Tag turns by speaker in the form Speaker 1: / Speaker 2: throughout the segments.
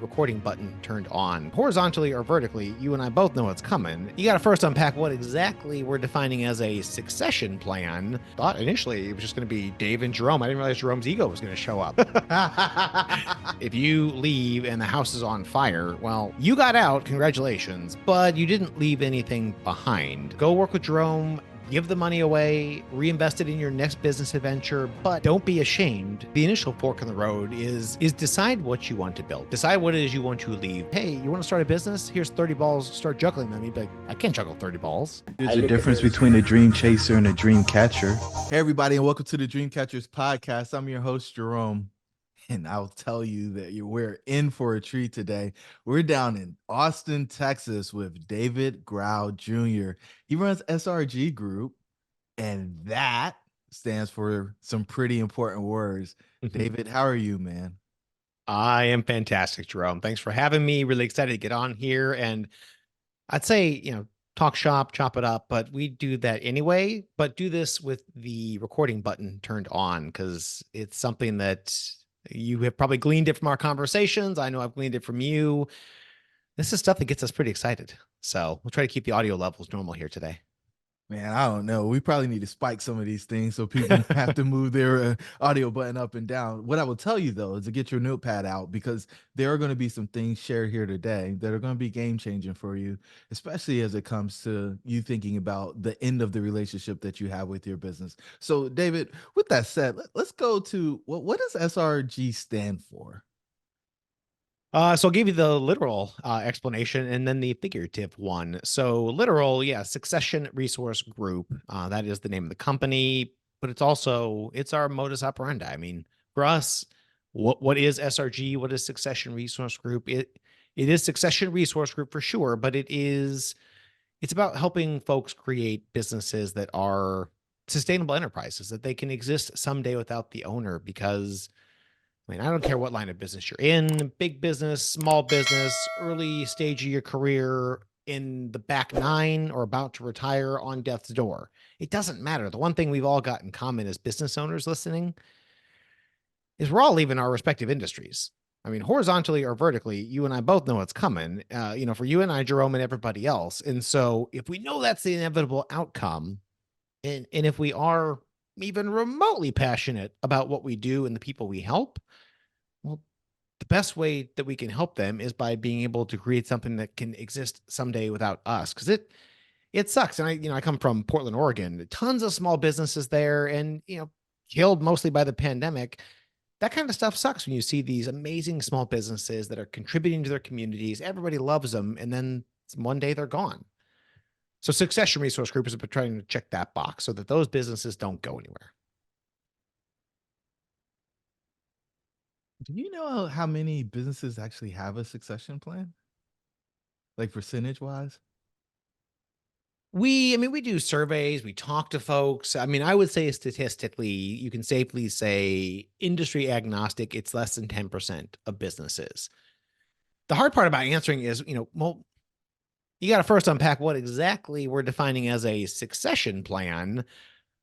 Speaker 1: recording button turned on. Horizontally or vertically, you and I both know it's coming. You got to first unpack what exactly we're defining as a succession plan. Thought initially it was just going to be Dave and Jerome. I didn't realize Jerome's ego was going to show up. If you leave and the house is on fire, well, you got out, congratulations, but you didn't leave anything behind. Go work with Jerome. Give the money away, reinvest it in your next business adventure, but don't be ashamed. The initial fork in the road is decide what you want to build. Decide what it is you want to leave. Hey, you want to start a business? Here's 30 balls, start juggling them. You'd be like, I can't juggle 30 balls.
Speaker 2: There's a difference between a dream chaser and a dream catcher.
Speaker 3: Hey, everybody, and welcome to the Dreamcatchers podcast. I'm your host, Jerome, and I'll tell you that we're in for a treat today. We're down in Austin, Texas with David Grau Jr. He runs SRG Group, and that stands for some pretty important words. David, how are you, man?
Speaker 1: I am fantastic, Jerome. Thanks for having me. Really excited to get on here. And I'd say, talk shop, chop it up, but we do that anyway, but do this with the recording button turned on because it's something that you have probably gleaned it from our conversations. I know I've gleaned it from you. This is stuff that gets us pretty excited. So we'll try to keep the audio levels normal here today.
Speaker 3: Man, I don't know. We probably need to spike some of these things so people have to move their audio button up and down. What I will tell you, though, is to get your notepad out because there are going to be some things shared here today that are going to be game changing for you, especially as it comes to you thinking about the end of the relationship that you have with your business. So, David, with that said, let's go to what does SRG stand for?
Speaker 1: So I'll give you the literal explanation and then the figurative one. So literal, yeah, Succession Resource Group. That is the name of the company, but it's our modus operandi. I mean, for us, what is SRG? What is Succession Resource Group? It is Succession Resource Group for sure, but it's about helping folks create businesses that are sustainable enterprises, that they can exist someday without the owner because I mean, I don't care what line of business you're in, big business, small business, early stage of your career, in the back nine, or about to retire on death's door. It doesn't matter. The one thing we've all got in common as business owners listening is we're all leaving our respective industries. I mean, horizontally or vertically, you and I both know it's coming, for you and I, Jerome, and everybody else. And so if we know that's the inevitable outcome, and if we are even remotely passionate about what we do and the people we help, well, the best way that we can help them is by being able to create something that can exist someday without us. Because it sucks. And I come from Portland, Oregon, tons of small businesses there and, killed mostly by the pandemic. That kind of stuff sucks when you see these amazing small businesses that are contributing to their communities. Everybody loves them. And then one day they're gone. So Succession Resource Group is trying to check that box so that those businesses don't go anywhere.
Speaker 3: Do you know how many businesses actually have a succession plan? Like percentage wise?
Speaker 1: We do surveys, we talk to folks. I mean, I would say statistically, you can safely say industry agnostic, it's less than 10% of businesses. The hard part about answering is, well, you got to first unpack what exactly we're defining as a succession plan,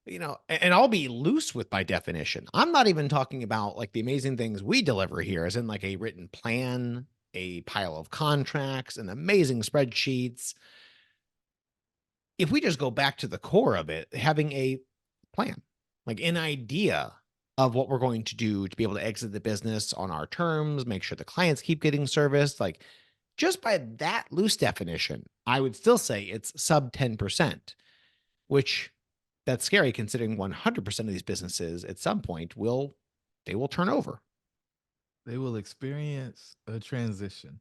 Speaker 1: and I'll be loose with my definition. I'm not even talking about like the amazing things we deliver here, as in like a written plan, a pile of contracts, and amazing spreadsheets. If we just go back to the core of it, having a plan, like an idea of what we're going to do to be able to exit the business on our terms, make sure the clients keep getting serviced, like just by that loose definition, I would still say it's sub 10%, which that's scary considering 100% of these businesses at some point will turn over.
Speaker 3: They will experience a transition.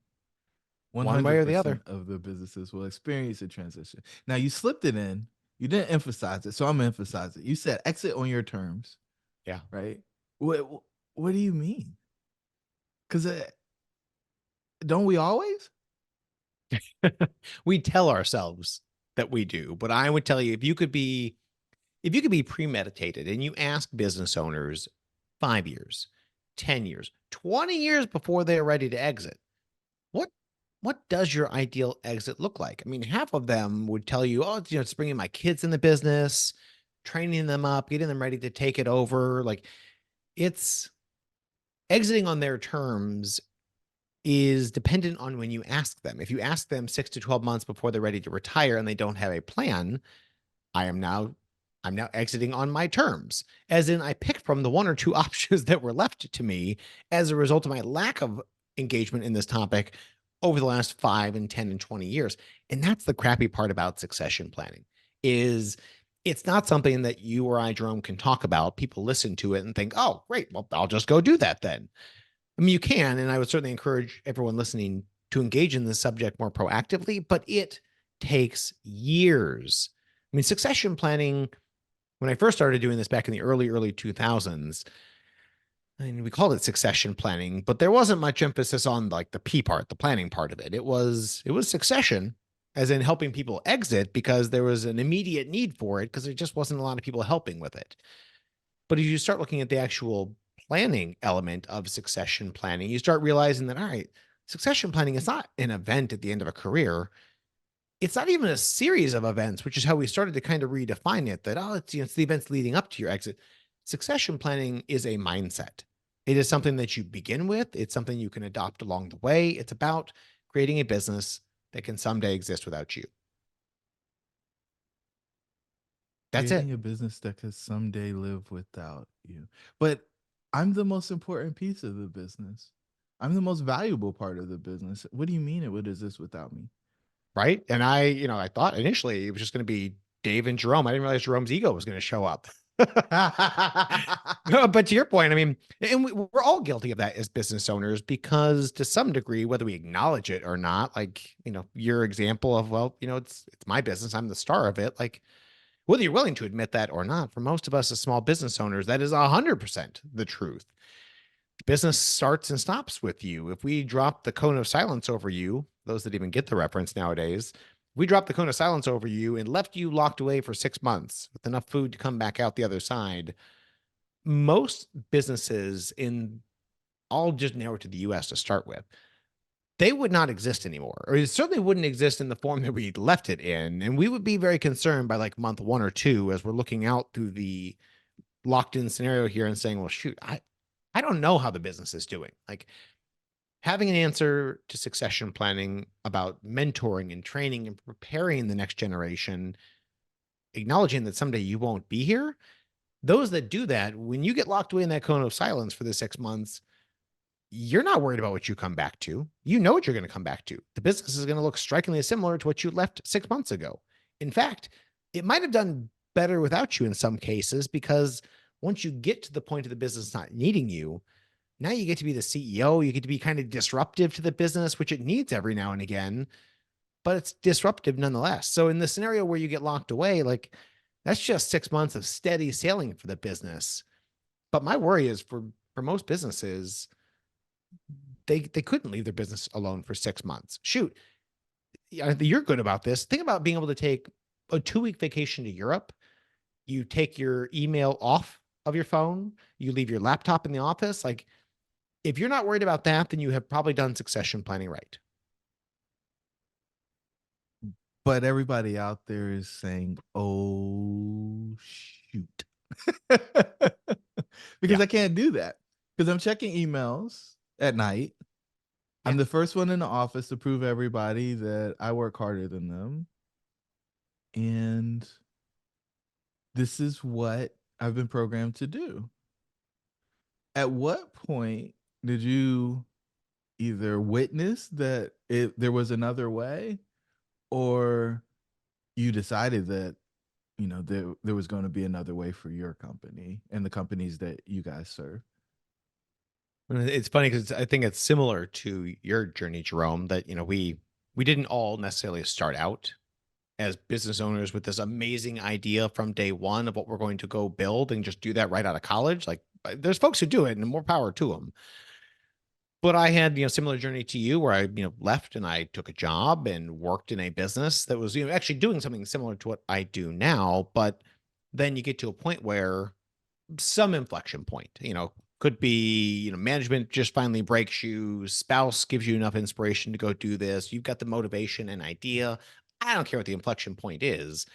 Speaker 1: One way or the other.
Speaker 3: 100% of the businesses will experience a transition. Now, you slipped it in. You didn't emphasize it, so I'm going to emphasize it. You said exit on your terms.
Speaker 1: Yeah.
Speaker 3: Right? What do you mean? Because don't we always?
Speaker 1: We tell ourselves that we do, but I would tell you if you could be premeditated and you ask business owners 5 years, 10 years, 20 years before they're ready to exit, what does your ideal exit look like? I mean, half of them would tell you, oh, it's bringing my kids in the business, training them up, getting them ready to take it over. Like it's exiting on their terms is dependent on when you ask them. If you ask them 6 to 12 months before they're ready to retire and they don't have a plan, I am now I'm now exiting on my terms. As in, I picked from the one or two options that were left to me as a result of my lack of engagement in this topic over the last 5 and 10 and 20 years. And that's the crappy part about succession planning is it's not something that you or I, Jerome, can talk about. People listen to it and think, oh, great, well, I'll just go do that then. I mean, you can, and I would certainly encourage everyone listening to engage in this subject more proactively, but it takes years. I mean, succession planning, when I first started doing this back in the early 2000s, I mean, we called it succession planning, but there wasn't much emphasis on like the P part, the planning part of it. It was succession, as in helping people exit because there was an immediate need for it because there just wasn't a lot of people helping with it. But as you start looking at the actual planning element of succession planning, you start realizing that, all right, succession planning is not an event at the end of a career. It's not even a series of events, which is how we started to kind of redefine it that, oh, it's the events leading up to your exit. Succession planning is a mindset. It is something that you begin with. It's something you can adopt along the way. It's about creating a business that can someday exist without you. That's it.
Speaker 3: Creating a business that could someday live without you. But I'm the most important piece of the business. I'm the most valuable part of the business. What do you mean it would exist without me?
Speaker 1: Right. And I thought initially it was just going to be Dave and Jerome. I didn't realize Jerome's ego was going to show up. But to your point, I mean, and we're all guilty of that as business owners because to some degree, whether we acknowledge it or not, like, your example of, well, it's my business. I'm the star of it. Like, whether you're willing to admit that or not, for most of us as small business owners, that is 100% the truth. Business starts and stops with you. If we drop the cone of silence over you, those that even get the reference nowadays, we dropped the cone of silence over you and left you locked away for 6 months with enough food to come back out the other side. Most businesses I'll just narrow it to the US to start with, they would not exist anymore, or it certainly wouldn't exist in the form that we left it in. And we would be very concerned by like month 1 or 2 as we're looking out through the locked in scenario here and saying, well, shoot, I don't know how the business is doing. Like having an answer to succession planning about mentoring and training and preparing the next generation, acknowledging that someday you won't be here. Those that do that, when you get locked away in that cone of silence for the 6 months, you're not worried about what you come back to. You know what you're going to come back to. The business is going to look strikingly similar to what you left 6 months ago. In fact, it might have done better without you in some cases because once you get to the point of the business not needing you, now you get to be the CEO. You get to be kind of disruptive to the business, which it needs every now and again, but it's disruptive nonetheless. So in the scenario where you get locked away, like that's just 6 months of steady sailing for the business. But my worry is for most businesses, they couldn't leave their business alone for 6 months. Shoot, you're good about this. Think about being able to take a 2-week vacation to Europe. You take your email off of your phone. You leave your laptop in the office. Like, if you're not worried about that, then you have probably done succession planning right.
Speaker 3: But everybody out there is saying, oh, shoot. Because
Speaker 1: Yeah.
Speaker 3: I can't do that. Because I'm checking emails at night. I'm the first one in the office to prove everybody that I work harder than them. And this is what I've been programmed to do. At what point did you either witness that there was another way, or you decided that there was going to be another way for your company and the companies that you guys serve?
Speaker 1: It's funny because I think it's similar to your journey, Jerome, that, we didn't all necessarily start out as business owners with this amazing idea from day one of what we're going to go build and just do that right out of college. Like there's folks who do it and more power to them. But I had, similar journey to you where I, left and I took a job and worked in a business that was, actually doing something similar to what I do now. But then you get to a point where some inflection point, could be, management just finally breaks you, spouse gives you enough inspiration to go do this. You've got the motivation and idea. I don't care what the inflection point is.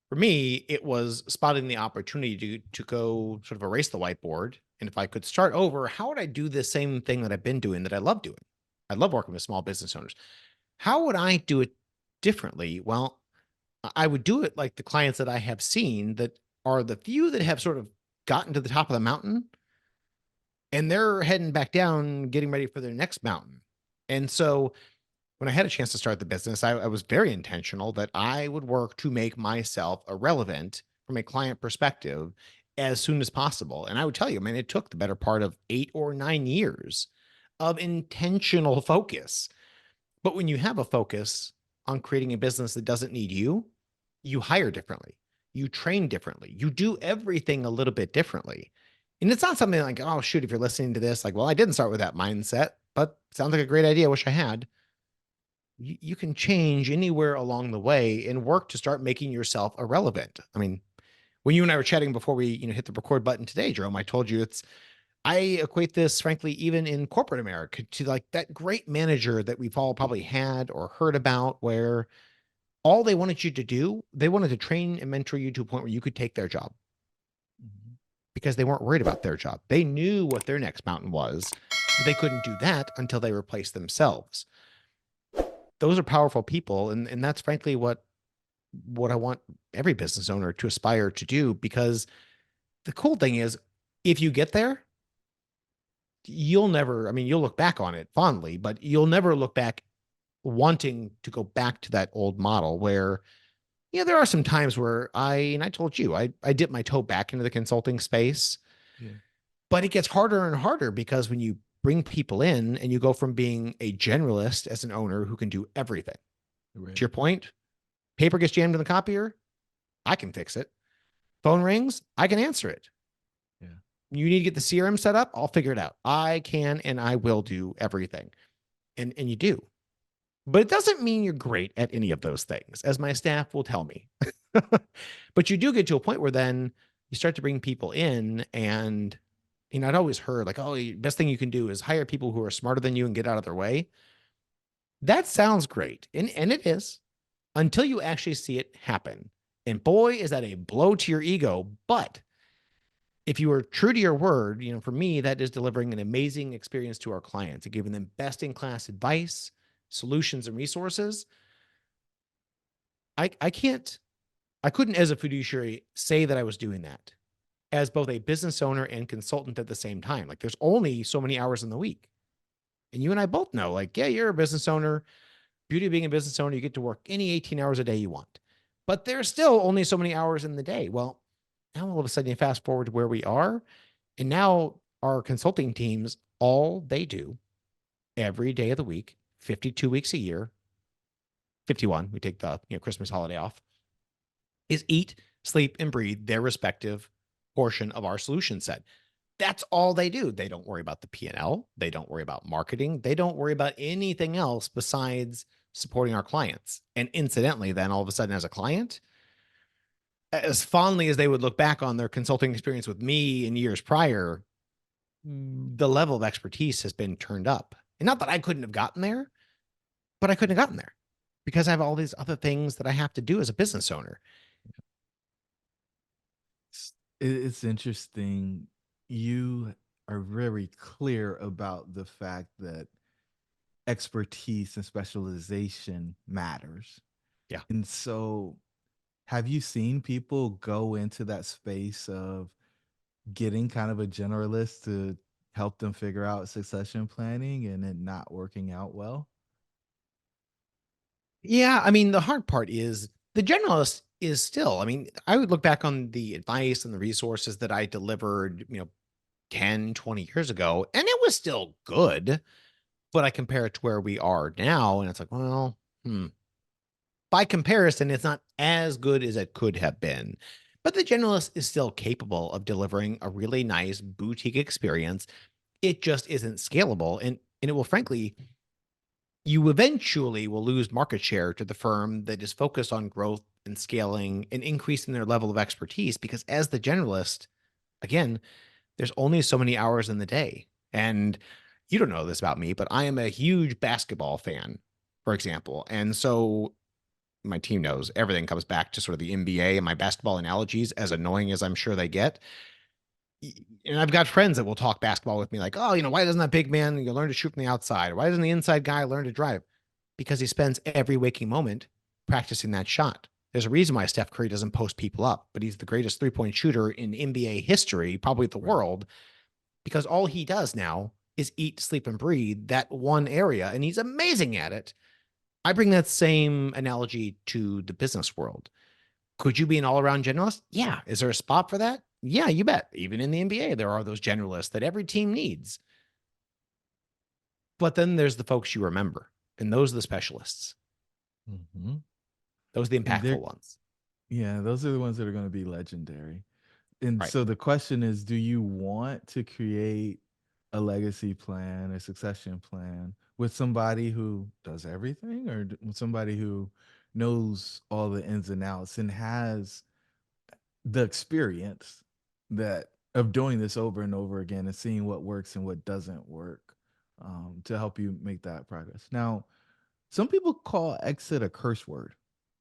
Speaker 1: For me, it was spotting the opportunity to go sort of erase the whiteboard. And if I could start over, how would I do the same thing that I've been doing that I love doing? I love working with small business owners. How would I do it differently? Well, I would do it like the clients that I have seen that are the few that have sort of gotten to the top of the mountain and they're heading back down, getting ready for their next mountain. And so when I had a chance to start the business, I was very intentional that I would work to make myself irrelevant from a client perspective as soon as possible. And I would tell you, I mean, it took the better part of 8 or 9 years of intentional focus. But when you have a focus on creating a business that doesn't need you, you hire differently, you train differently, you do everything a little bit differently. And it's not something like, oh, shoot, if you're listening to this, like, well, I didn't start with that mindset, but sounds like a great idea. I wish I had. You can change anywhere along the way and work to start making yourself irrelevant. I mean, when you and I were chatting before we, hit the record button today, Jerome, I told you I equate this, frankly, even in corporate America to like that great manager that we've all probably had or heard about where all they wanted you to do, they wanted to train and mentor you to a point where you could take their job because they weren't worried about their job. They knew what their next mountain was, but they couldn't do that until they replaced themselves. Those are powerful people. And that's frankly what I want every business owner to aspire to do, because the cool thing is if you get there, you'll never, I mean, you'll look back on it fondly, but you'll never look back wanting to go back to that old model where, there are some times where and I told you, I dip my toe back into the consulting space,
Speaker 3: Yeah.
Speaker 1: but it gets harder and harder because when you bring people in and you go from being a generalist as an owner who can do everything,
Speaker 3: Right.
Speaker 1: to your point, paper gets jammed in the copier, I can fix it. Phone rings, I can answer it.
Speaker 3: Yeah.
Speaker 1: You need to get the CRM set up, I'll figure it out. I can and I will do everything. And you do. But it doesn't mean you're great at any of those things, as my staff will tell me. But you do get to a point where then you start to bring people in and, I'd always heard like, oh, the best thing you can do is hire people who are smarter than you and get out of their way. That sounds great. And it is until you actually see it happen. And boy, is that a blow to your ego. But if you are true to your word, for me, that is delivering an amazing experience to our clients and giving them best in class advice, solutions, and resources. I couldn't as a fiduciary say that I was doing that as both a business owner and consultant at the same time. Like there's only so many hours in the week. And you and I both know, like, yeah, you're a business owner. Beauty of being a business owner, you get to work any 18 hours a day you want. But there's still only so many hours in the day. Well, now all of a sudden you fast forward to where we are. And now our consulting teams, all they do every day of the week, 52 weeks a year, 51, we take the Christmas holiday off, is eat, sleep, and breathe their respective portion of our solution set. That's all they do. They don't worry about the P&L. They don't worry about marketing. They don't worry about anything else besides supporting our clients. And incidentally, then all of a sudden as a client, as fondly as they would look back on their consulting experience with me in years prior, the level of expertise has been turned up. And not that I couldn't have gotten there, but I couldn't have gotten there because I have all these other things that I have to do as a business owner.
Speaker 3: It's interesting. You are very clear about the fact that expertise and specialization matters.
Speaker 1: Yeah.
Speaker 3: And so, have you seen people go into that space of getting kind of a generalist to help them figure out succession planning and it not working out well?
Speaker 1: Yeah. I mean, the hard part is the generalist is still, I mean, I would look back on the advice and the resources that I delivered, 10, 20 years ago, and it was still good. But I compare it to where we are now, and it's like, well, by comparison, it's not as good as it could have been. But the generalist is still capable of delivering a really nice boutique experience. It just isn't scalable. And it will, frankly, you eventually will lose market share to the firm that is focused on growth and scaling and increasing their level of expertise. Because as the generalist, again, there's only so many hours in the day. And you don't know this about me, but I am a huge basketball fan, for example. And so my team knows everything comes back to sort of the NBA and my basketball analogies, as annoying as I'm sure they get. And I've got friends that will talk basketball with me like, oh, why doesn't that big man learn to shoot from the outside? Why doesn't the inside guy learn to drive? Because he spends every waking moment practicing that shot. There's a reason why Steph Curry doesn't post people up, but he's the greatest three-point shooter in NBA history, probably the
Speaker 3: Right.
Speaker 1: world, because all he does now is eat, sleep, and breathe that one area, and he's amazing at it. I bring that same analogy to the business world. Could you be an all-around generalist? Yeah. Is there a spot for that? Yeah, you bet. Even in the NBA, there are those generalists that every team needs. But then there's the folks you remember, and those are the specialists.
Speaker 3: Mm-hmm.
Speaker 1: Those are the
Speaker 3: And
Speaker 1: impactful ones.
Speaker 3: yeah, those are the ones that are going to be legendary. And
Speaker 1: Right.
Speaker 3: so the question is, do you want to create a legacy plan, a succession plan with somebody who does everything, or with somebody who knows all the ins and outs and has the experience that of doing this over and over again and seeing what works and what doesn't work, to help you make that progress? Now, some people call exit a curse word,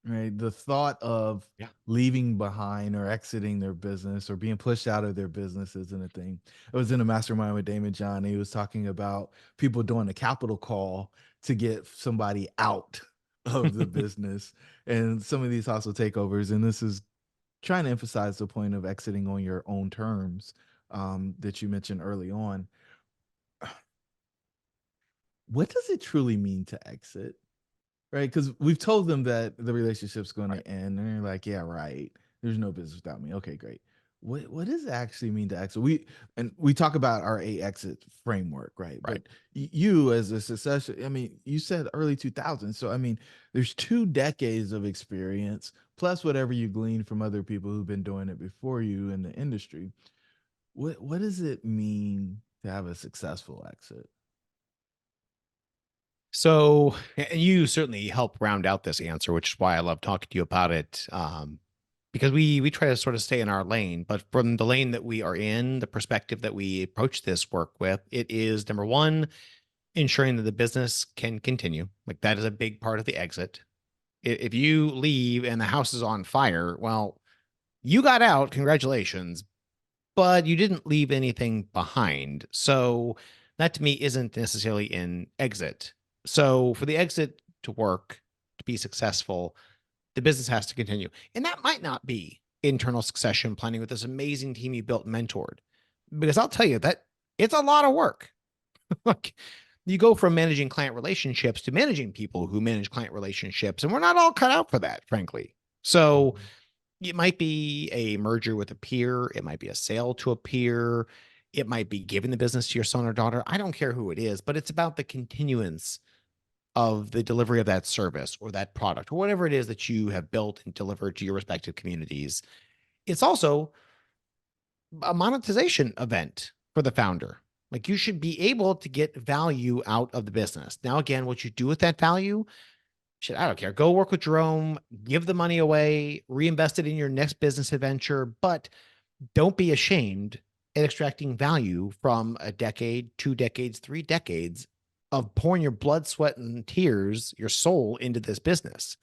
Speaker 3: right? The thought of
Speaker 1: Yeah.
Speaker 3: leaving behind or exiting their business or being pushed out of their business isn't a thing. I was in a mastermind with Damon John. He was talking about people doing a capital call to get somebody out of the business and some of these hostile takeovers. And this is trying to emphasize the point of exiting on your own terms, that you mentioned early on. What does it truly mean to exit? Right, because we've told them that the relationship's going
Speaker 1: Right.
Speaker 3: to end, and they're like, "Yeah, right. There's no business without me." Okay, great. What does it actually mean to exit? We talk about our eight exit framework, right?
Speaker 1: Right.
Speaker 3: But you as a successor, I mean, you said early 2000s, so I mean, there's 2 decades of experience plus whatever you glean from other people who've been doing it before you in the industry. What does it mean to have a successful exit?
Speaker 1: So, and you certainly help round out this answer, which is why I love talking to you about it. Because we try to sort of stay in our lane, but from the lane that we are in, the perspective that we approach this work with, it is number one, ensuring that the business can continue. Like that is a big part of the exit. If you leave and the house is on fire, well, you got out, congratulations, but you didn't leave anything behind. So that to me isn't necessarily an exit. So for the exit to work, to be successful, the business has to continue. And that might not be internal succession planning with this amazing team you built and mentored. Because I'll tell you that it's a lot of work. Like you go from managing client relationships to managing people who manage client relationships, and we're not all cut out for that, frankly. So
Speaker 3: Mhm.
Speaker 1: it might be a merger with a peer. It might be a sale to a peer. It might be giving the business to your son or daughter. I don't care who it is, but it's about the continuance of the delivery of that service or that product or whatever it is that you have built and delivered to your respective communities. It's also a monetization event for the founder. Like you should be able to get value out of the business. Now, again, what you do with that value, shit, I don't care. Go work with Jerome, give the money away, reinvest it in your next business adventure, but don't be ashamed at extracting value from a decade, 2 decades, 3 decades of pouring your blood, sweat, and tears, your soul into this business.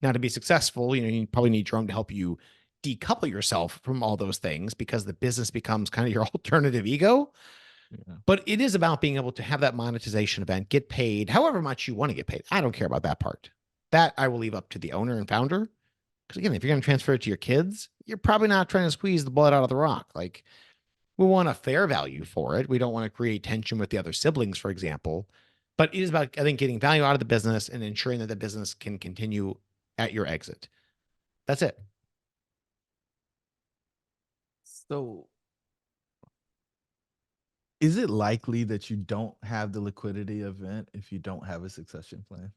Speaker 1: Now, to be successful, you probably need Jerome to help you decouple yourself from all those things because the business becomes kind of your alternative ego.
Speaker 3: Yeah.
Speaker 1: But it is about being able to have that monetization event, get paid however much you want to get paid. I don't care about that part. That I will leave up to the owner and founder. Because again, if you're going to transfer it to your kids, you're probably not trying to squeeze the blood out of the rock. Like we want a fair value for it. We don't want to create tension with the other siblings, for example. But it is about, I think, getting value out of the business and ensuring that the business can continue at your exit. That's it.
Speaker 3: So, is it likely that you don't have the liquidity event if you don't have a succession plan?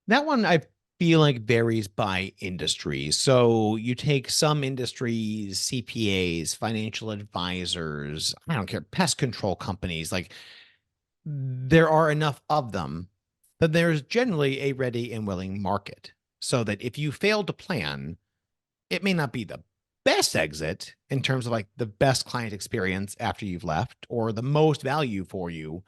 Speaker 1: That one I feel like varies by industry. So you take some industries, CPAs, financial advisors, I don't care, pest control companies, like there are enough of them that there's generally a ready and willing market. So that if you fail to plan, it may not be the best exit in terms of like the best client experience after you've left or the most value for you,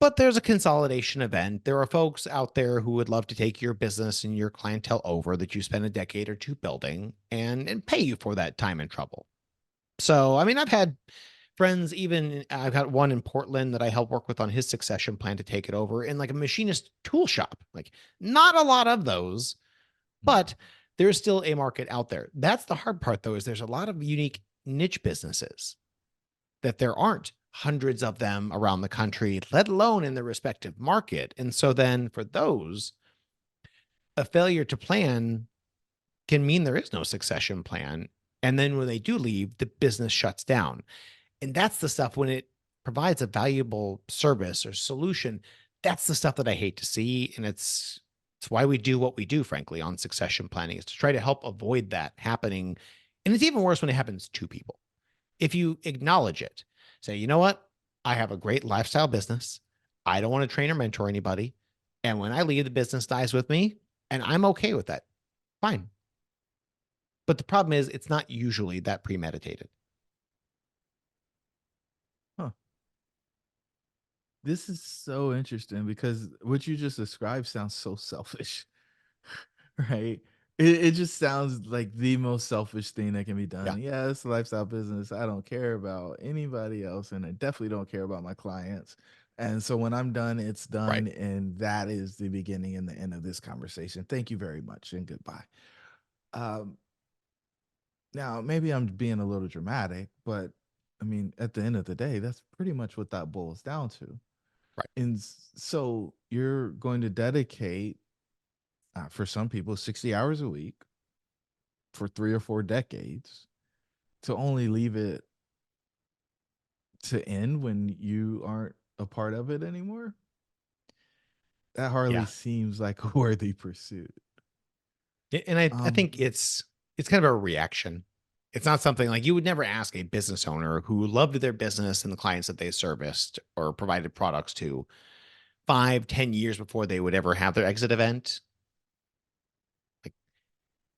Speaker 1: But there's a consolidation event. There are folks out there who would love to take your business and your clientele over that you spend a decade or two building and pay you for that time and trouble. So, I mean, I've had friends, even I've got one in Portland that I help work with on his succession plan to take it over in like a machinist tool shop. Like, not a lot of those, but there's still a market out there. That's the hard part, though, is there's a lot of unique niche businesses that there aren't hundreds of them around the country, let alone in the respective market. And so then for those, a failure to plan can mean there is no succession plan. And then when they do leave, the business shuts down. And that's the stuff when it provides a valuable service or solution. That's the stuff that I hate to see. And it's why we do what we do, frankly, on succession planning, is to try to help avoid that happening. And it's even worse when it happens to people. If you acknowledge it, say, you know what? I have a great lifestyle business. I don't want to train or mentor anybody. And when I leave, the business dies with me, and I'm okay with that. Fine. But the problem is it's not usually that premeditated.
Speaker 3: Huh. This is so interesting because what you just described sounds so selfish, right? It just sounds like the most selfish thing that can be done. Yeah, it's a lifestyle business. I don't care about anybody else, and I definitely don't care about my clients. And so when I'm done, it's
Speaker 1: Right.
Speaker 3: done. And that is the beginning and the end of this conversation. Thank you very much and goodbye. Um, Now, maybe I'm being a little dramatic, but I mean, at the end of the day, that's pretty much what that boils down to.
Speaker 1: Right.
Speaker 3: And so you're going to dedicate, for some people, 60 hours a week for 3 or 4 decades to only leave it to end when you aren't a part of it anymore. That hardly
Speaker 1: Yeah.
Speaker 3: seems like a worthy pursuit.
Speaker 1: And I
Speaker 3: Um,
Speaker 1: think it's kind of a reaction. It's not something like you would never ask a business owner who loved their business and the clients that they serviced or provided products to 5, 10 years before they would ever have their exit event. Like,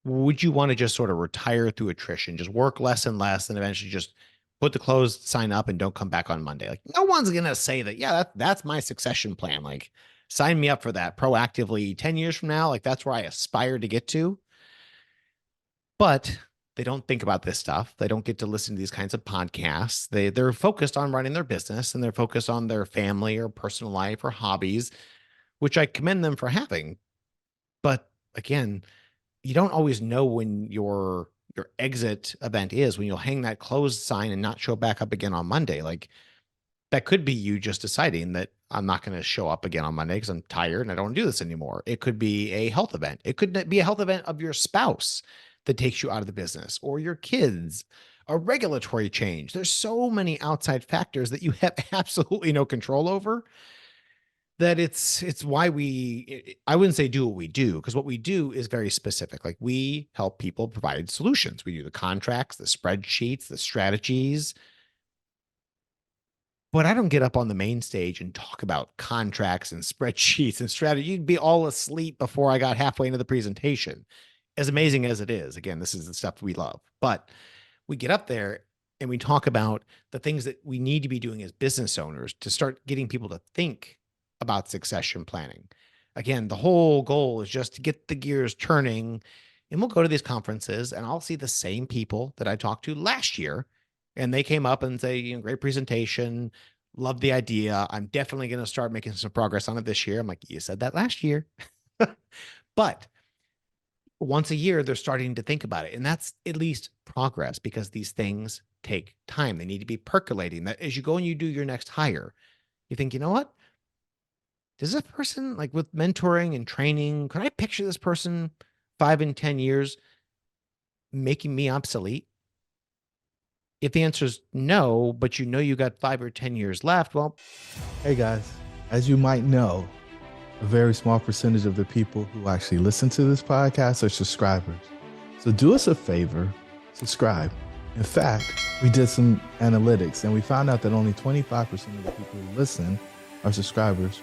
Speaker 1: would you want to just sort of retire through attrition, just work less and less, and eventually just put the closed sign up and don't come back on Monday? Like, no one's gonna say that. Yeah, that's my succession plan. Like, sign me up for that proactively. 10 years from now, like that's where I aspire to get to. But they don't think about this stuff. They don't get to listen to these kinds of podcasts. They're focused on running their business and they're focused on their family or personal life or hobbies, which I commend them for having. But again, you don't always know when your exit event is, when you'll hang that closed sign and not show back up again on Monday. Like, that could be you just deciding that I'm not going to show up again on Monday because I'm tired and I don't want to do this anymore. It could be a health event. It could be a health event of your spouse that takes you out of the business, or your kids, a regulatory change. There's so many outside factors that you have absolutely no control over, that it's why I wouldn't say do what we do, because what we do is very specific. Like, we help people provide solutions. We do the contracts, the spreadsheets, the strategies, but I don't get up on the main stage and talk about contracts and spreadsheets and strategy. You'd be all asleep before I got halfway into the presentation. As amazing as it is, again, this is the stuff we love. But we get up there and we talk about the things that we need to be doing as business owners to start getting people to think about succession planning. Again, the whole goal is just to get the gears turning. And we'll go to these conferences and I'll see the same people that I talked to last year. And they came up and say, great presentation. Love the idea. I'm definitely going to start making some progress on it this year. I'm like, you said that last year. But once a year, they're starting to think about it. And that's at least progress, because these things take time. They need to be percolating. That as you go and you do your next hire, you think, you know what? Does this person, like with mentoring and training, can I picture this person 5 and 10 years making me obsolete? If the answer is no, but you got 5 or 10 years left, well,
Speaker 3: Hey guys, as you might know, a very small percentage of the people who actually listen to this podcast are subscribers. So do us a favor, subscribe. In fact, we did some analytics and we found out that only 25% of the people who listen are subscribers.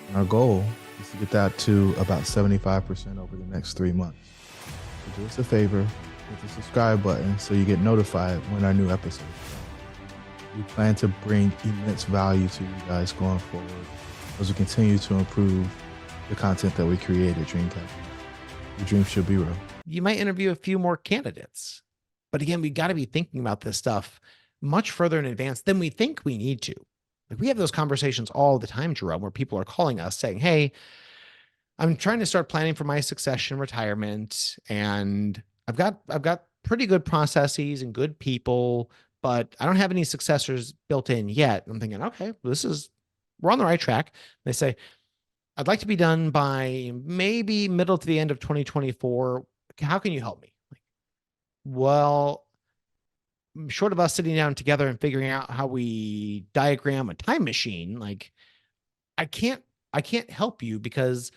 Speaker 3: And our goal is to get that to about 75% over the next 3 months. So do us a favor, hit the subscribe button so you get notified when our new episodes come. We plan to bring immense value to you guys going forward. as we continue to improve the content that we create at Dreamcatchers. Your dreams should be real.
Speaker 1: You might interview a few more candidates. But again, we got to be thinking about this stuff much further in advance than we think we need to. Like we have those conversations all the time, Jerome, where people are calling us saying, hey, I'm trying to start planning for my succession retirement, and I've got pretty good processes and good people, but I don't have any successors built in yet. I'm thinking, okay, we're on the right track. They say, I'd like to be done by maybe middle to the end of 2024. How can you help me? Like, well, short of us sitting down together and figuring out how we diagram a time machine, like I can't help you because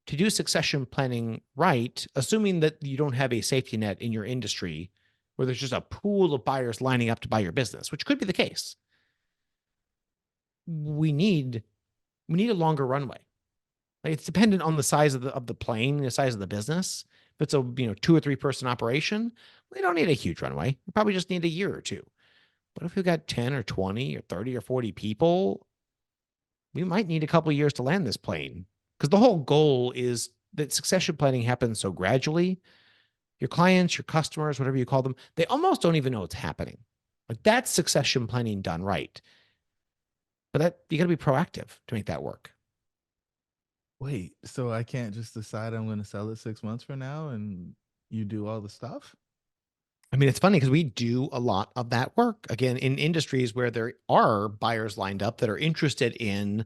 Speaker 1: to do succession planning right, assuming that you don't have a safety net in your industry where there's just a pool of buyers lining up to buy your business, which could be the case, we need a longer runway. Like it's dependent on the size of the plane, the size of the business. If it's a 2 or 3 person operation, we don't need a huge runway. We probably just need a year or two. But if we've got 10 or 20 or 30 or 40 people, we might need a couple of years to land this plane. Because the whole goal is that succession planning happens so gradually. Your clients, your customers, whatever you call them, they almost don't even know it's happening. Like that's succession planning done right. But that you got to be proactive to make that work.
Speaker 3: Wait, so I can't just decide I'm going to sell it 6 months from now and you do all the stuff?
Speaker 1: I mean, it's funny because we do a lot of that work, again, in industries where there are buyers lined up that are interested in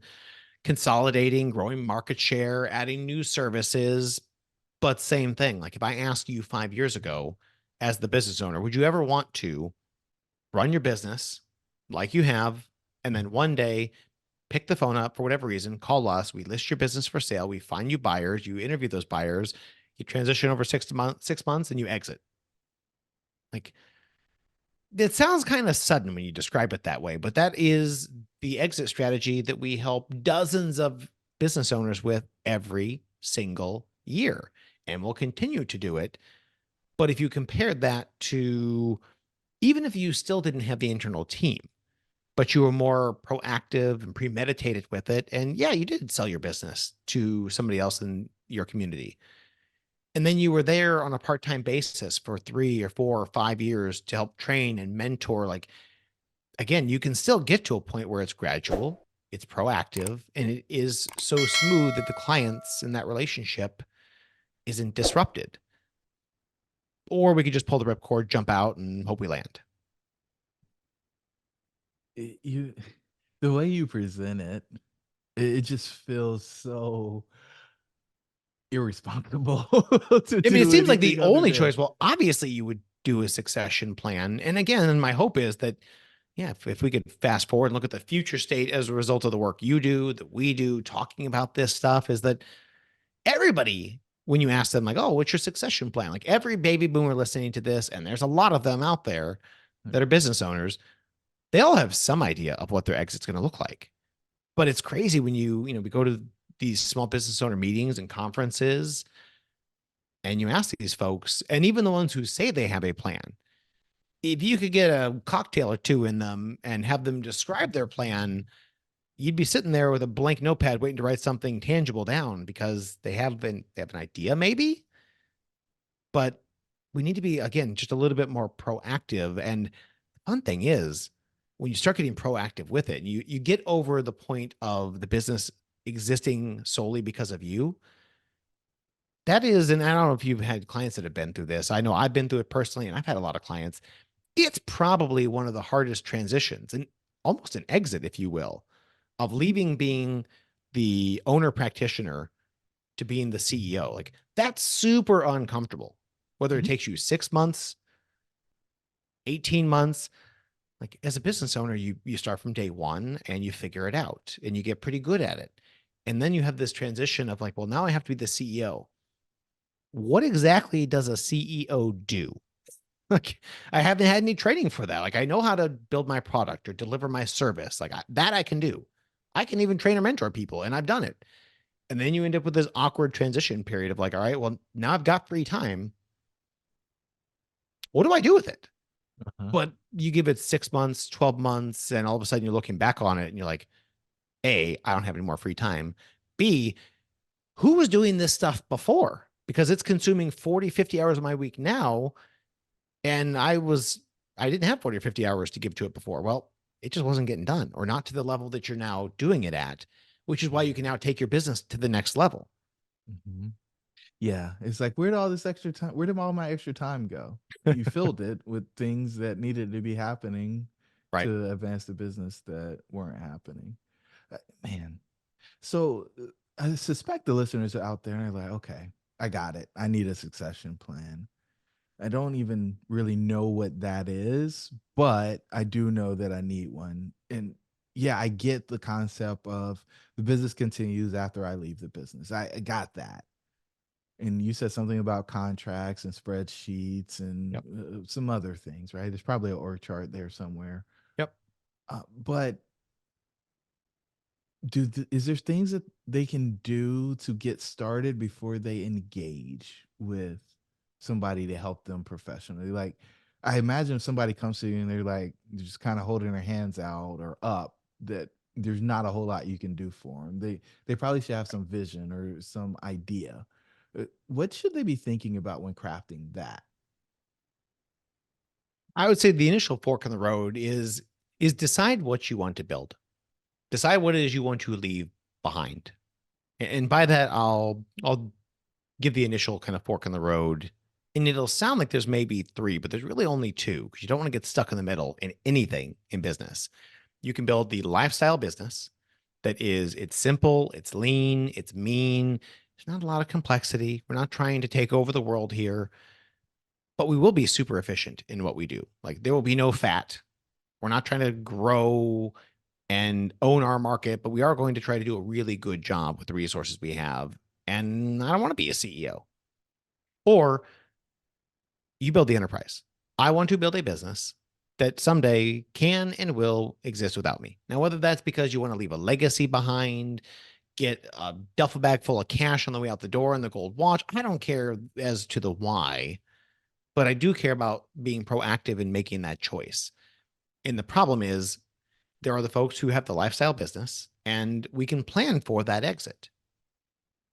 Speaker 1: consolidating, growing market share, adding new services. But same thing, like if I asked you 5 years ago as the business owner, would you ever want to run your business like you have, and then one day pick the phone up for whatever reason, call us, we list your business for sale, we find you buyers, you interview those buyers, you transition over 6 months, and you exit? Like it sounds kind of sudden when you describe it that way, but that is the exit strategy that we help dozens of business owners with every single year, and we'll continue to do it. But if you compared that to even if you still didn't have the internal team, but you were more proactive and premeditated with it, and yeah, you did sell your business to somebody else in your community, and then you were there on a part-time basis for 3 or 4 or 5 years to help train and mentor, like again, you can still get to a point where it's gradual, it's proactive, and it is so smooth that the clients in that relationship isn't disrupted. Or we could just pull the ripcord, jump out, and hope we land.
Speaker 3: You, the way you present it, it just feels so irresponsible to
Speaker 1: I mean, it
Speaker 3: do
Speaker 1: seems like the
Speaker 3: anything other
Speaker 1: only
Speaker 3: than
Speaker 1: choice. Well, obviously, you would do a succession plan. And again, my hope is that, yeah, if we could fast forward and look at the future state as a result of the work you do, that we do, talking about this stuff, is that everybody, when you ask them, like, oh, what's your succession plan? Like every baby boomer listening to this, and there's a lot of them out there that are business owners, they all have some idea of what their exit's going to look like. But it's crazy when we go to these small business owner meetings and conferences, and you ask these folks, and even the ones who say they have a plan, if you could get a cocktail or two in them and have them describe their plan, you'd be sitting there with a blank notepad waiting to write something tangible down because they have an idea maybe, but we need to be, again, just a little bit more proactive. And the fun thing is when you start getting proactive with it, you get over the point of the business existing solely because of you. That is, and I don't know if you've had clients that have been through this. I know I've been through it personally, and I've had a lot of clients. It's probably one of the hardest transitions and almost an exit, if you will, of leaving being the owner practitioner to being the CEO. Like that's super uncomfortable, whether it takes you 6 months, 18 months. Like as a business owner, you start from day one and you figure it out and you get pretty good at it. And then you have this transition of like, well, now I have to be the CEO. What exactly does a CEO do? Like I haven't had any training for that. Like I know how to build my product or deliver my service. Like that I can do. I can even train or mentor people, and I've done it. And then you end up with this awkward transition period of like, all right, well, now I've got free time. What do I do with it?
Speaker 3: Uh-huh.
Speaker 1: But you give it 6 months, 12 months, and all of a sudden you're looking back on it and you're like, A, I don't have any more free time. B, who was doing this stuff before? Because it's consuming 40, 50 hours of my week now. And I didn't have 40 or 50 hours to give to it before. Well, it just wasn't getting done, or not to the level that you're now doing it at, which is why you can now take your business to the next level.
Speaker 3: Mhm. Yeah, it's like, where did all this extra time? Where did all my extra time go? You filled it with things that needed to be happening
Speaker 1: Right.
Speaker 3: to advance the business that weren't happening. Man, so I suspect the listeners are out there and they're like, okay, I got it. I need a succession plan. I don't even really know what that is, but I do know that I need one. And yeah, I get the concept of the business continues after I leave the business. I got that. And you said something about contracts and spreadsheets and
Speaker 1: Yep.
Speaker 3: some other things, right? There's probably an org chart there somewhere.
Speaker 1: Yep.
Speaker 3: But is there things that they can do to get started before they engage with somebody to help them professionally? Like, I imagine if somebody comes to you and they're like just kind of holding their hands out or up, that there's not a whole lot you can do for them. They probably should have some vision or some idea. What should they be thinking about when crafting that?
Speaker 1: I would say the initial fork in the road is decide what you want to build. Decide what it is you want to leave behind. And by that, I'll give the initial kind of fork in the road. And it'll sound like there's maybe three, but there's really only two, because you don't want to get stuck in the middle in anything in business. You can build the lifestyle business it's simple, it's lean, it's mean. There's not a lot of complexity. We're not trying to take over the world here, but we will be super efficient in what we do. Like, there will be no fat. We're not trying to grow and own our market, but we are going to try to do a really good job with the resources we have. And I don't want to be a CEO. Or you build the enterprise. I want to build a business that someday can and will exist without me. Now, whether that's because you want to leave a legacy behind, get a duffel bag full of cash on the way out the door and the gold watch, I don't care as to the why, but I do care about being proactive in making that choice. And the problem is, there are the folks who have the lifestyle business, and we can plan for that exit.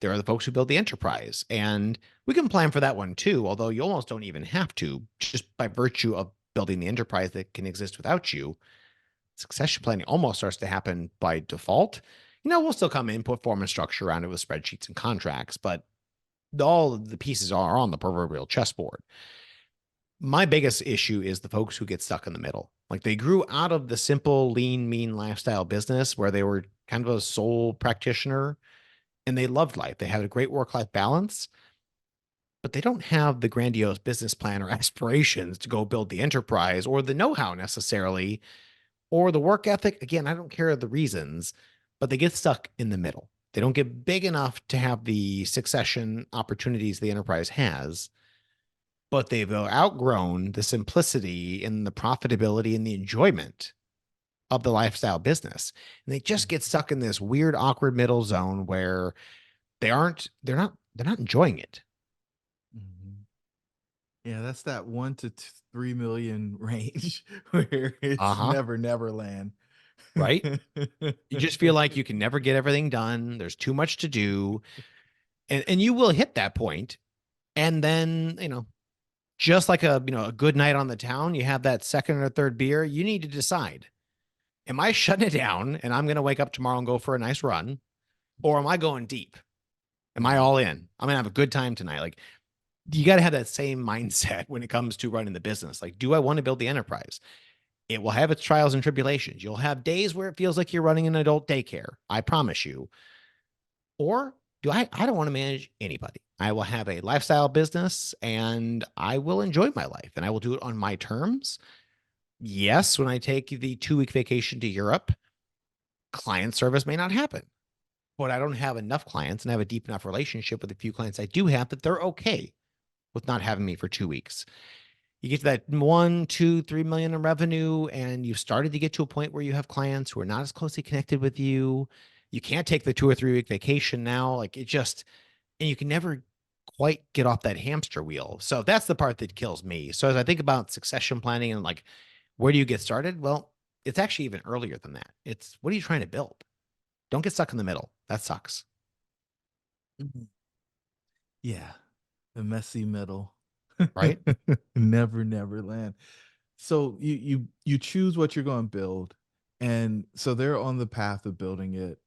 Speaker 1: There are the folks who build the enterprise, and we can plan for that one too, although you almost don't even have to, just by virtue of building the enterprise that can exist without you. Succession planning almost starts to happen by default. We'll still come in, put form and structure around it with spreadsheets and contracts, but all of the pieces are on the proverbial chessboard. My biggest issue is the folks who get stuck in the middle. Like, they grew out of the simple, lean, mean lifestyle business where they were kind of a sole practitioner and they loved life. They had a great work-life balance, but they don't have the grandiose business plan or aspirations to go build the enterprise, or the know-how necessarily, or the work ethic. Again, I don't care the reasons, but they get stuck in the middle. They don't get big enough to have the succession opportunities the enterprise has, but they've outgrown the simplicity and the profitability and the enjoyment of the lifestyle business. And they just get stuck in this weird, awkward middle zone where they're not enjoying it.
Speaker 3: Mhm. Yeah, that's that 1 to 3 million range where it's
Speaker 1: Uh-huh.
Speaker 3: never land.
Speaker 1: Right? You just feel like you can never get everything done. There's too much to do. And you will hit that point. And then, just like a good night on the town, you have that second or third beer, you need to decide, am I shutting it down and I'm going to wake up tomorrow and go for a nice run? Or am I going deep? Am I all in? I'm going to have a good time tonight. Like, you got to have that same mindset when it comes to running the business. Like, do I want to build the enterprise? It will have its trials and tribulations. You'll have days where it feels like you're running an adult daycare. I promise you. Or I don't want to manage anybody. I will have a lifestyle business and I will enjoy my life and I will do it on my terms. Yes, when I take the 2-week vacation to Europe, client service may not happen, but I don't have enough clients and I have a deep enough relationship with the few clients I do have that they're okay with not having me for 2 weeks. You get to that 1, 2, 3 million in revenue, and you've started to get to a point where you have clients who are not as closely connected with you. You can't take the 2 or 3 week vacation now. Like, and you can never quite get off that hamster wheel. So that's the part that kills me. So as I think about succession planning and like, where do you get started? Well, it's actually even earlier than that. It's, what are you trying to build? Don't get stuck in the middle. That sucks.
Speaker 3: Mhm. Yeah, the messy middle.
Speaker 1: Right?
Speaker 3: Never land. So you choose what you're going to build, and so they're on the path of building it,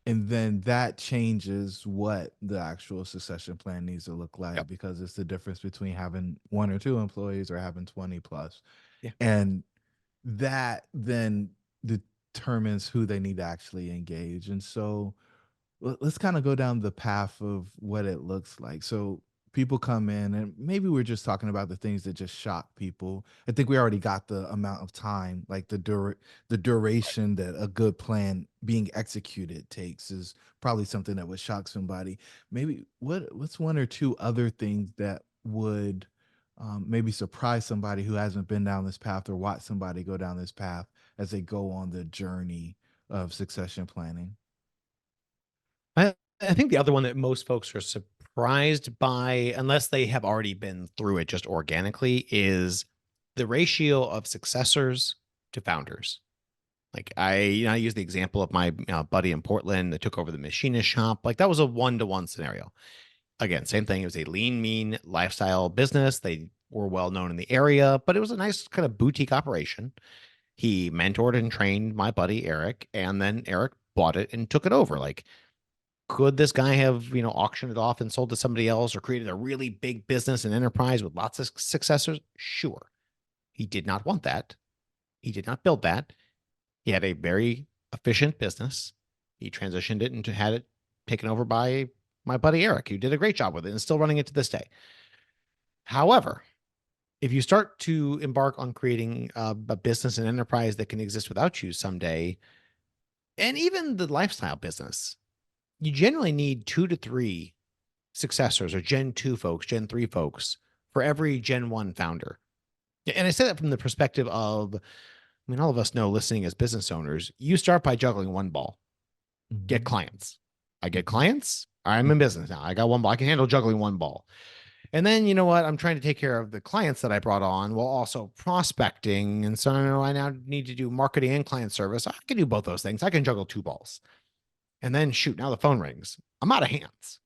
Speaker 3: and then that changes what the actual succession plan needs to look like
Speaker 1: Yep.
Speaker 3: because it's the difference between having 1 or 2 employees or having 20 plus.
Speaker 1: Yeah.
Speaker 3: And that then determines who they need to actually engage. And so let's kind of go down the path of what it looks like. So people come in, and maybe we're just talking about the things that just shock people. I think we already got the amount of time, like the duration that a good plan being executed takes is probably something that would shock somebody. Maybe what's 1 or 2 other things that would maybe surprise somebody who hasn't been down this path or watch somebody go down this path as they go on the journey of succession planning.
Speaker 1: I think the other one that most folks are surprised by, unless they have already been through it just organically, is the ratio of successors to founders. Like I use the example of my buddy in Portland that took over the machinist shop. Like that was a 1-to-1 scenario. Again, same thing. It was a lean, mean lifestyle business. They were well known in the area, but it was a nice kind of boutique operation. He mentored and trained my buddy Eric, and then Eric bought it and took it over. Like, could this guy have, auctioned it off and sold to somebody else or created a really big business and enterprise with lots of successors? Sure. He did not want that. He did not build that. He had a very efficient business. He transitioned it and had it taken over by my buddy Eric, who did a great job with it and still running it to this day. However, if you start to embark on creating a business and enterprise that can exist without you someday, and even the lifestyle business, you generally need 2 to 3 successors or Gen 2 folks, Gen 3 folks for every Gen 1 founder. And I say that from the perspective of, all of us know listening as business owners, you start by juggling one ball, get
Speaker 3: Mhm.
Speaker 1: clients. I get
Speaker 3: Mhm.
Speaker 1: clients. I'm in business now. I got one ball. I can handle juggling one ball. And then, you know what? I'm trying to take care of the clients that I brought on while also prospecting. And so I now need to do marketing and client service. I can do both those things. I can juggle 2 balls. And then shoot, now the phone rings. I'm out of hands.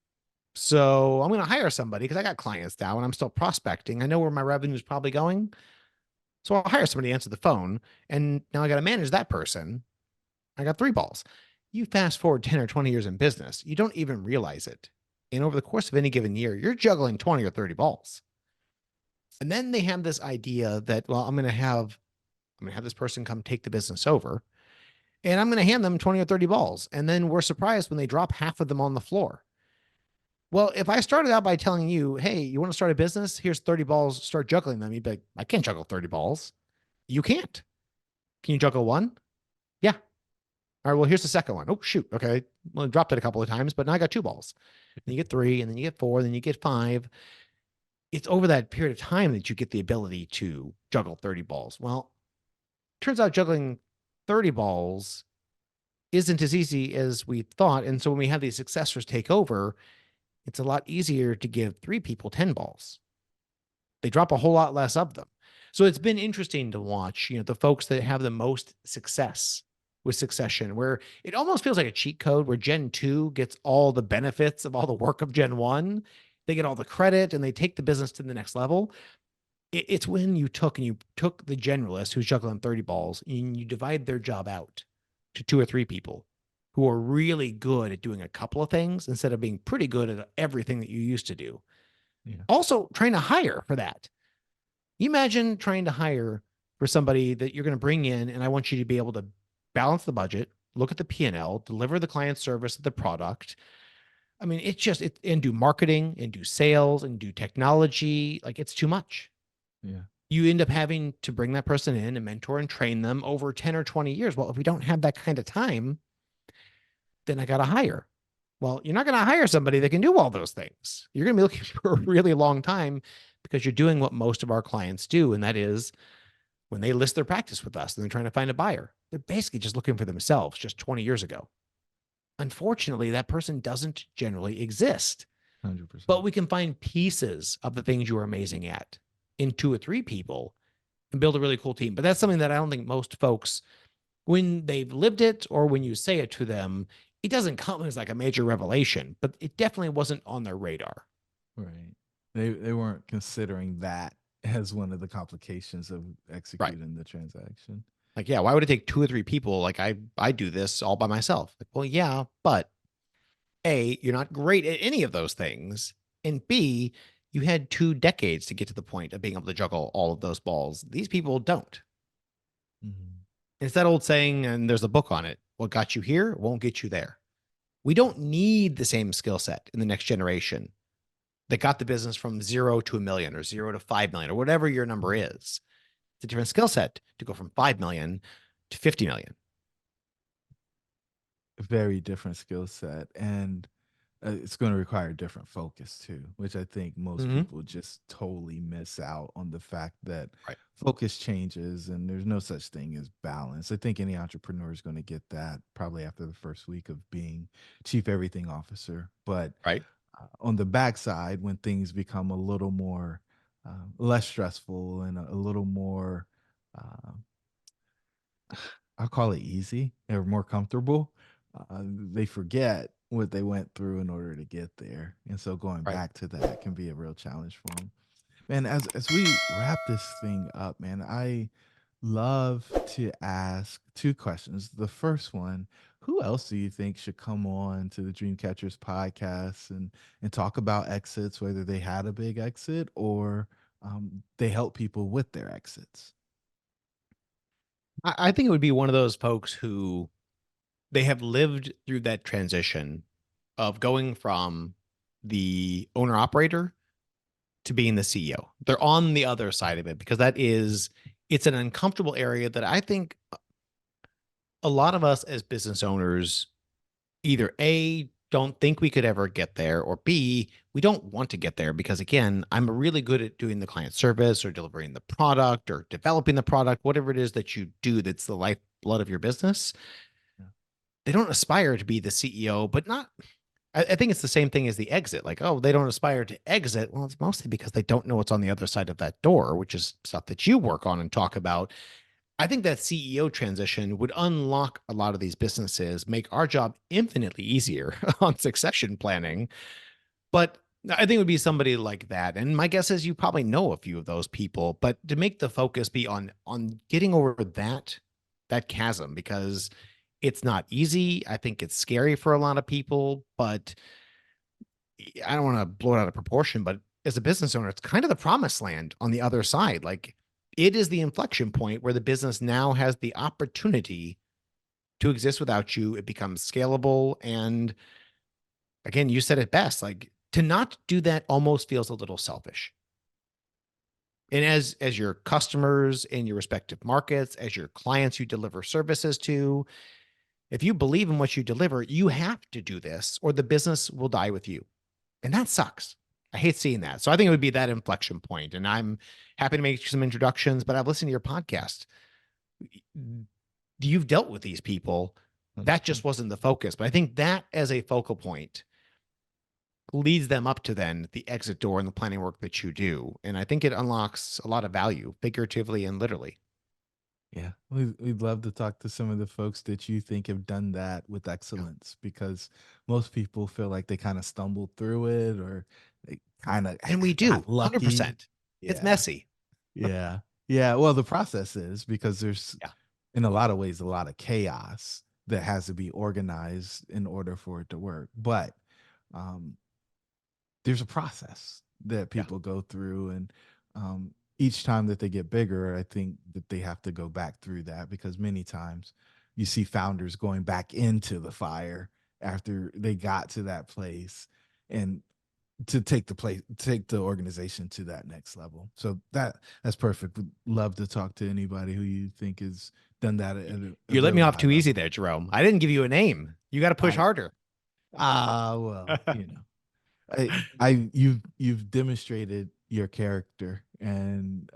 Speaker 1: So I'm going to hire somebody because I got clients now and I'm still prospecting. I know where my revenue is probably going. So I'll hire somebody to answer the phone. And now I got to manage that person. I got 3 balls. You fast forward 10 or 20 years in business, you don't even realize it. And over the course of any given year, you're juggling 20 or 30 balls. And then they have this idea that, well, I'm going to have this person come take the business over and I'm going to hand them 20 or 30 balls. And then we're surprised when they drop half of them on the floor. Well, if I started out by telling you, hey, you want to start a business? Here's 30 balls, start juggling them. You'd be like, I can't juggle 30 balls. You can't. Can you juggle one? Yeah. All right, well, here's the second one. Oh, shoot. Okay. Well, I dropped it a couple of times, but now I got 2 balls. Then you get 3, and then you get 4, then you get 5. It's over that period of time that you get the ability to juggle 30 balls. Well, turns out juggling 30 balls isn't as easy as we thought. And so when we have these successors take over, it's a lot easier to give 3 people 10 balls. They drop a whole lot less of them. So it's been interesting to watch, the folks that have the most success with succession, where it almost feels like a cheat code where Gen 2 gets all the benefits of all the work of Gen 1. They get all the credit and they take the business to the next level. It's when you took the generalist who's juggling 30 balls and you divide their job out to 2 or 3 people who are really good at doing a couple of things instead of being pretty good at everything that you used to do.
Speaker 3: Yeah.
Speaker 1: Also, trying to hire for that. You imagine trying to hire for somebody that you're going to bring in, and I want you to be able to balance the budget, look at the P&L, deliver the client service of the product. And do marketing and do sales and do technology. Like, it's too much.
Speaker 3: Yeah.
Speaker 1: You end up having to bring that person in and mentor and train them over 10 or 20 years. Well, if we don't have that kind of time, then I got to hire. Well, you're not going to hire somebody that can do all those things. You're going to be looking for a really long time because you're doing what most of our clients do. And that is when they list their practice with us and they're trying to find a buyer, they're basically just looking for themselves just 20 years ago. Unfortunately, that person doesn't generally exist,
Speaker 3: 100%.
Speaker 1: but we can find pieces of the things you are amazing at in 2 or 3 people and build a really cool team. But that's something that I don't think most folks, when they've lived it or when you say it to them, it doesn't come as like a major revelation, but it definitely wasn't on their radar.
Speaker 3: Right. They weren't considering that as one of the complications of
Speaker 1: Right.
Speaker 3: executing the transaction.
Speaker 1: Like, yeah, why would it take two or three people? Like I do this all by myself. Like, well, yeah, but A, you're not great at any of those things. And B, you had 2 decades to get to the point of being able to juggle all of those balls. These people don't.
Speaker 3: Mhm.
Speaker 1: It's that old saying, and there's a book on it. What got you here won't get you there. We don't need the same skill set in the next generation that got the business from 0 to 1 million or 0 to 5 million or whatever your number is. It's a different skill set to go from 5 million to 50 million.
Speaker 3: Very different skill set, and it's going to require a different focus too, which I think most
Speaker 1: Mm-hmm.
Speaker 3: people just totally miss out on the fact that
Speaker 1: Right.
Speaker 3: focus changes and there's no such thing as balance. I think any entrepreneur is going to get that probably after the first week of being chief everything officer. But
Speaker 1: Right.
Speaker 3: on the backside, when things become a little more less stressful and a little more, uh, I'll call it easy or more comfortable, they forget what they went through in order to get there. And so going
Speaker 1: Right.
Speaker 3: back to that can be a real challenge for them. Man, as we wrap this thing up, man, I love to ask two questions. The first one, who else do you think should come on to the Dreamcatchers podcast and talk about exits, whether they had a big exit or they help people with their exits?
Speaker 1: I think it would be one of those folks who they have lived through that transition of going from the owner operator to being the CEO. They're on the other side of it because it's an uncomfortable area that I think a lot of us as business owners either A, don't think we could ever get there, or B, we don't want to get there because, again, I'm really good at doing the client service or delivering the product or developing the product, whatever it is that you do that's the lifeblood of your business.
Speaker 3: Yeah.
Speaker 1: They don't aspire to be the CEO, but not. I think it's the same thing as the exit. Like, oh, they don't aspire to exit. Well, it's mostly because they don't know what's on the other side of that door, which is stuff that you work on and talk about. I think that CEO transition would unlock a lot of these businesses, make our job infinitely easier on succession planning. But I think it would be somebody like that. And my guess is you probably know a few of those people, but to make the focus be on getting over that chasm because it's not easy. I think it's scary for a lot of people, but I don't want to blow it out of proportion, but as a business owner, it's kind of the promised land on the other side. Like it is the inflection point where the business now has the opportunity to exist without you. It becomes scalable. And again, you said it best, like to not do that almost feels a little selfish. And as your customers in your respective markets, as your clients you deliver services to, if you believe in what you deliver, you have to do this or the business will die with you. And that sucks. I hate seeing that. So I think it would be that inflection point. And I'm happy to make some introductions, but I've listened to your podcast. You've dealt with these people.
Speaker 3: That's
Speaker 1: That
Speaker 3: true.
Speaker 1: just wasn't the focus. But I think that as a focal point leads them up to then the exit door and the planning work that you do. And I think it unlocks a lot of value, figuratively and literally.
Speaker 3: Yeah, we'd love to talk to some of the folks that you think have done that with
Speaker 1: Yeah.
Speaker 3: excellence because most people feel like they kind of stumbled through it or they kind of
Speaker 1: And we do
Speaker 3: got
Speaker 1: 100%.
Speaker 3: lucky.
Speaker 1: It's
Speaker 3: Yeah.
Speaker 1: messy.
Speaker 3: Yeah. Yeah. Well, the process is because there's,
Speaker 1: Yeah.
Speaker 3: in a lot of ways, a lot of chaos that has to be organized in order for it to work. But um, there's a process that
Speaker 1: Yeah.
Speaker 3: people go through. And each time that they get bigger, I think that they have to go back through that because many times you see founders going back into the fire after they got to that place and to take the organization to that next level. So that's perfect. Would love to talk to anybody who you think has done that at a
Speaker 1: You let me
Speaker 3: really
Speaker 1: off
Speaker 3: high
Speaker 1: too easy
Speaker 3: level.
Speaker 1: there, Jerome. I didn't give you a name. You got to push
Speaker 3: I
Speaker 1: harder.
Speaker 3: well, you've demonstrated your character and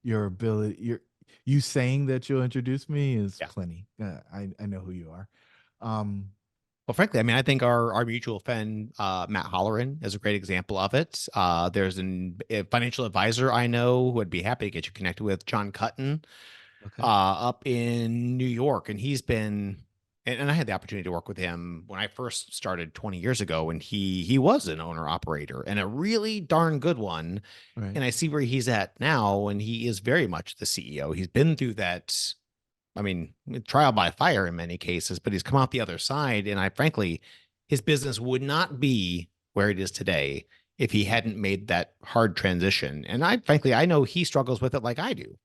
Speaker 3: your ability. You saying that you'll introduce me is
Speaker 1: Yeah.
Speaker 3: plenty. I know who you are. Um,
Speaker 1: Well, frankly, I mean, I think our mutual friend Matt Holleran is a great example of it. There's a financial advisor I know who would be happy to get you connected with, John Cutton,
Speaker 3: okay.
Speaker 1: up in New York, and he's been and I had the opportunity to work with him when I first started 20 years ago, and he was an owner operator and a really darn good one.
Speaker 3: Right.
Speaker 1: And I see where he's at now, and he is very much the CEO. He's been through that, I mean, trial by fire in many cases, but he's come out the other side. And I frankly, his business would not be where it is today if he hadn't made that hard transition. And I frankly, I know he struggles with it like I do,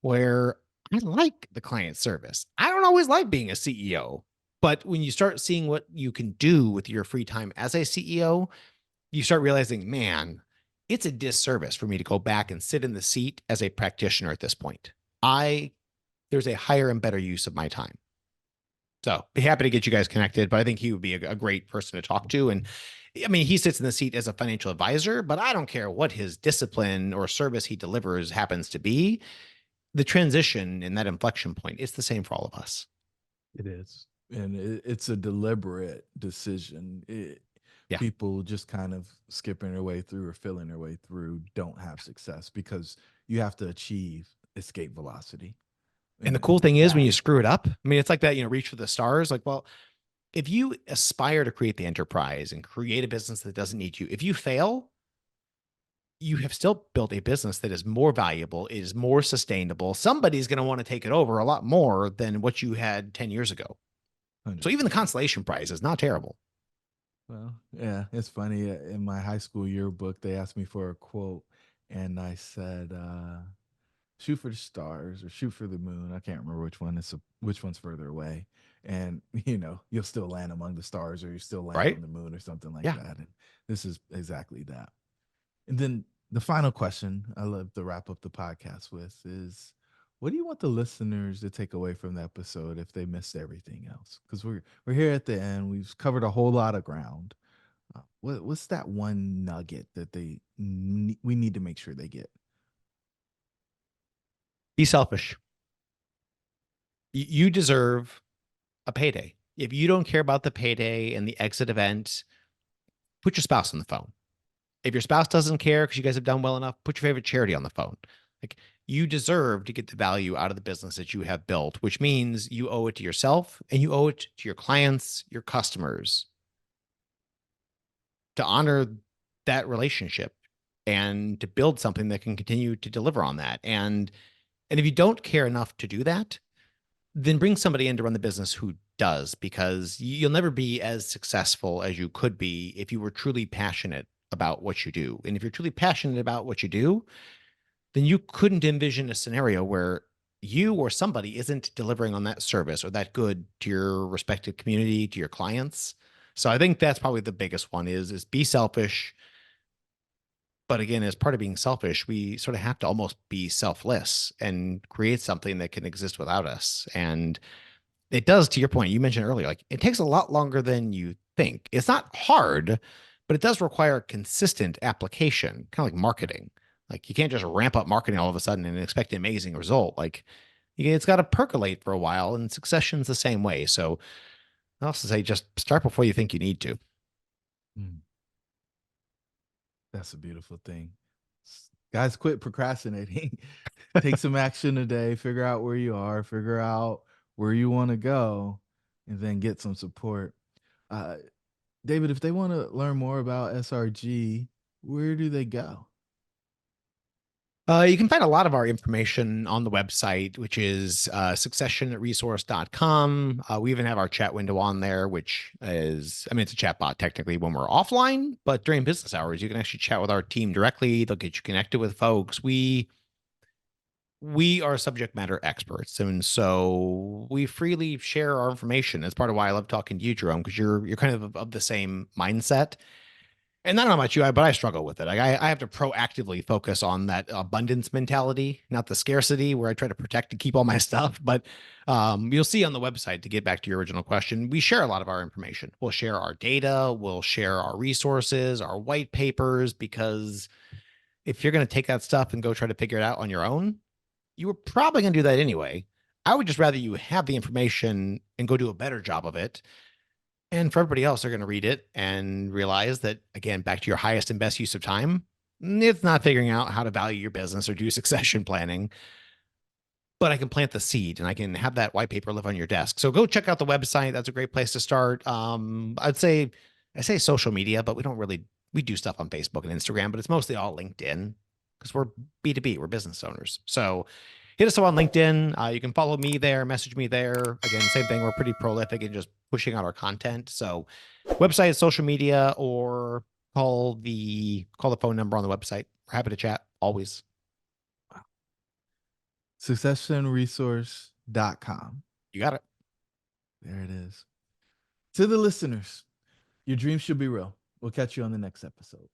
Speaker 1: where I like the client service. I don't always like being a CEO, but when you start seeing what you can do with your free time as a CEO, you start realizing, man, it's a disservice for me to go back and sit in the seat as a practitioner at this point. There's a higher and better use of my time. So be happy to get you guys connected, but I think he would be a great person to talk to. And I mean, he sits in the seat as a financial advisor, but I don't care what his discipline or service he delivers happens to be. The transition in that inflection point, it's the same for all of us.
Speaker 3: It is. And it's a deliberate decision.
Speaker 1: Yeah.
Speaker 3: People just kind of skipping their way through or filling their way through don't have success because you have to achieve escape velocity.
Speaker 1: And the cool thing is when you screw it up, I mean, it's like that, reach for the stars. Like, well, if you aspire to create the enterprise and create a business that doesn't need you, if you fail, you have still built a business that is more valuable, is more sustainable. Somebody's going to want to take it over a lot more than what you had 10 years ago.
Speaker 3: 100%.
Speaker 1: So even the consolation prize is not terrible.
Speaker 3: Well, yeah, it's funny. In my high school yearbook, they asked me for a quote, and I said, shoot for the stars or shoot for the moon. I can't remember which one. Which one's further away. And you'll still land among the stars, or you still land
Speaker 1: Right?
Speaker 3: on the moon, or something like
Speaker 1: Yeah.
Speaker 3: that. And this is exactly that. And then the final question I love to wrap up the podcast with is, what do you want the listeners to take away from the episode if they missed everything else? Because we're here at the end. We've covered a whole lot of ground. What's that one nugget that we need to make sure they get?
Speaker 1: Be selfish. You deserve a payday. If you don't care about the payday and the exit event, put your spouse on the phone. If your spouse doesn't care because you guys have done well enough, put your favorite charity on the phone. Like, you deserve to get the value out of the business that you have built, which means you owe it to yourself and you owe it to your clients, your customers, to honor that relationship and to build something that can continue to deliver on that. And if you don't care enough to do that, then bring somebody in to run the business who does, because you'll never be as successful as you could be if you were truly passionate about what you do. And if you're truly passionate about what you do, then you couldn't envision a scenario where you or somebody isn't delivering on that service or that good to your respective community, to your clients. So I think that's probably the biggest one is be selfish. But again, as part of being selfish, we sort of have to almost be selfless and create something that can exist without us. And it does, to your point, you mentioned earlier, like it takes a lot longer than you think. It's not hard, but it does require consistent application, kind of like marketing. Like you can't just ramp up marketing all of a sudden and expect an amazing result. Like it's got to percolate for a while, and succession's the same way. So I also say just start before you think you need to.
Speaker 3: That's a beautiful thing. Guys, quit procrastinating. Take some action today. Figure out where you are. Figure out where you want to go, and then get some support. David, if they want to learn more about SRG, where do they go?
Speaker 1: You can find a lot of our information on the website, which is successionresource.com. We even have our chat window on there, which is, I mean, it's a chat bot technically when we're offline, but during business hours, you can actually chat with our team directly. They'll get you connected with folks. We are subject matter experts, and so we freely share our information. That's part of why I love talking to you, Jerome, because you're kind of the same mindset. And I don't know about you, but I struggle with it. I have to proactively focus on that abundance mentality, not the scarcity where I try to protect and keep all my stuff. But you'll see on the website, to get back to your original question, we share a lot of our information. We'll share our data, we'll share our resources, our white papers, because if you're going to take that stuff and go try to figure it out on your own, you were probably going to do that anyway. I would just rather you have the information and go do a better job of it. And for everybody else, they're going to read it and realize that, again, back to your highest and best use of time, it's not figuring out how to value your business or do succession planning. but I can plant the seed and I can have that white paper live on your desk. So go check out the website. That's a great place to start. I say social media, but we do stuff on Facebook and Instagram, but it's mostly all LinkedIn because we're B2B, we're business owners. So hit us up on LinkedIn. You can follow me there, message me there. Again, same thing. We're pretty prolific in just pushing out our content. So website, social media, or call the phone number on the website. We're happy to chat always.
Speaker 3: successionresource.com.
Speaker 1: You got it.
Speaker 3: There it is. To the listeners, your dreams should be real. We'll catch you on the next episode.